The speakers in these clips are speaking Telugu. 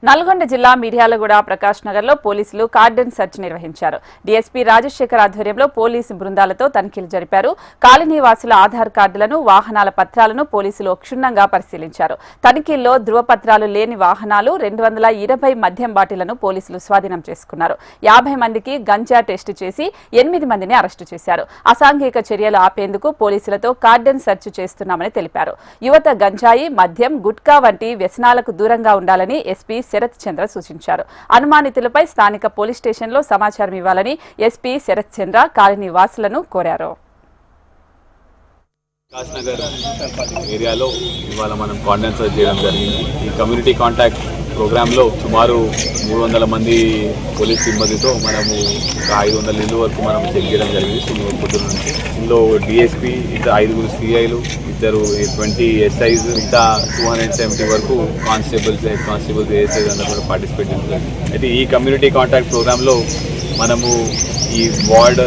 నల్గొండ జిల్లా మిర్యాలగూడ ప్రకాష్ నగర్ లో పోలీసులు కార్డన్ సెర్చ్ నిర్వహించారు. డీఎస్పీ రాజశేఖర్ ఆధ్వర్యంలో పోలీసు బృందాలతో తనిఖీలు జరిపారు. కాలనీ వాసుల ఆధార్ కార్డులను, వాహనాల పత్రాలను పోలీసులు క్షుణ్ణంగా పరిశీలించారు. తనిఖీల్లో ధృవపత్రాలు లేని వాహనాలు, 220 మద్యం బాటిళ్లను పోలీసులు స్వాధీనం చేసుకున్నారు. 50 మందికి గంజా టెస్టు చేసి 8 మందిని అరెస్టు చేశారు. అసాంఘిక చర్యలు ఆపేందుకు పోలీసులతో కార్డన్ సెర్చ్ చేస్తున్నామని తెలిపారు. యువత గంజాయి, మద్యం, గుట్కా వంటి వ్యసనాలకు దూరంగా ఉండాలని ఎస్పీ శరత్ చంద్ర సూచించారు. అనుమానితులపై స్థానిక పోలీస్ స్టేషన్లో సమాచారం ఇవ్వాలని ఎస్పీ శరత్ చంద్ర కాలనీ వాసులను కోరారు. ప్రకాష్ నగర్ ఏరియాలో ఇవాళ మనం కార్డన్ సెర్చ్ చేయడం జరిగింది. ఈ కమ్యూనిటీ కాంటాక్ట్ ప్రోగ్రాంలో సుమారు 300 మంది పోలీస్ సిబ్బందితో మనము ఒక 500 ఇళ్ళు వరకు మనం చెక్ చేయడం జరిగింది పొద్దున్న నుంచి. ఇందులో డిఎస్పీ, 5 సిఐలు, 20 ఎస్ఐస్, ఇంకా 270 వరకు కానిస్టేబుల్స్, హెడ్ కానిస్టేబుల్స్, ఏఎస్ఐస్ అందరూ కూడా పార్టిసిపేట్ చేస్తారు. అయితే ఈ కమ్యూనిటీ కాంటాక్ట్ ప్రోగ్రాంలో మనము ఈ వార్డ్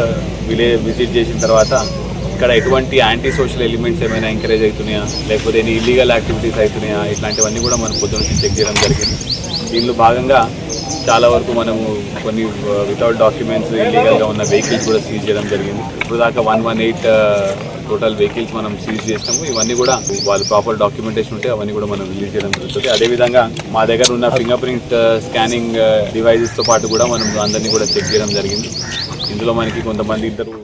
విజిట్ చేసిన తర్వాత ఇక్కడ ఎటువంటి యాంటీ సోషల్ ఎలిమెంట్స్ ఏమైనా ఎంకరేజ్ అవుతున్నాయా, లేకపోతే ఎన్ని ఇల్లీగల్ యాక్టివిటీస్ అవుతున్నాయా, ఇట్లాంటివన్నీ కూడా మనం పొద్దున్న నుంచి చెక్ చేయడం జరిగింది. దీనిలో భాగంగా చాలా వరకు మనము కొన్ని వితౌట్ డాక్యుమెంట్స్ ఇల్లీగల్గా ఉన్న వెహికల్స్ కూడా సీజ్ చేయడం జరిగింది. ఇప్పుడు దాకా 118 టోటల్ వెహికల్స్ మనం సీజ్ చేసినాము. ఇవన్నీ కూడా వాళ్ళు ప్రాపర్ డాక్యుమెంటేషన్ ఉంటే అవన్నీ కూడా మనం రిలీజ్ చేయడం జరుగుతుంది. అదేవిధంగా మా దగ్గర ఉన్న ఫింగర్ ప్రింట్ స్కానింగ్ డివైజెస్తో పాటు కూడా మనం అందరినీ కూడా చెక్ చేయడం జరిగింది. ఇందులో మనకి కొంతమంది ఇద్దరు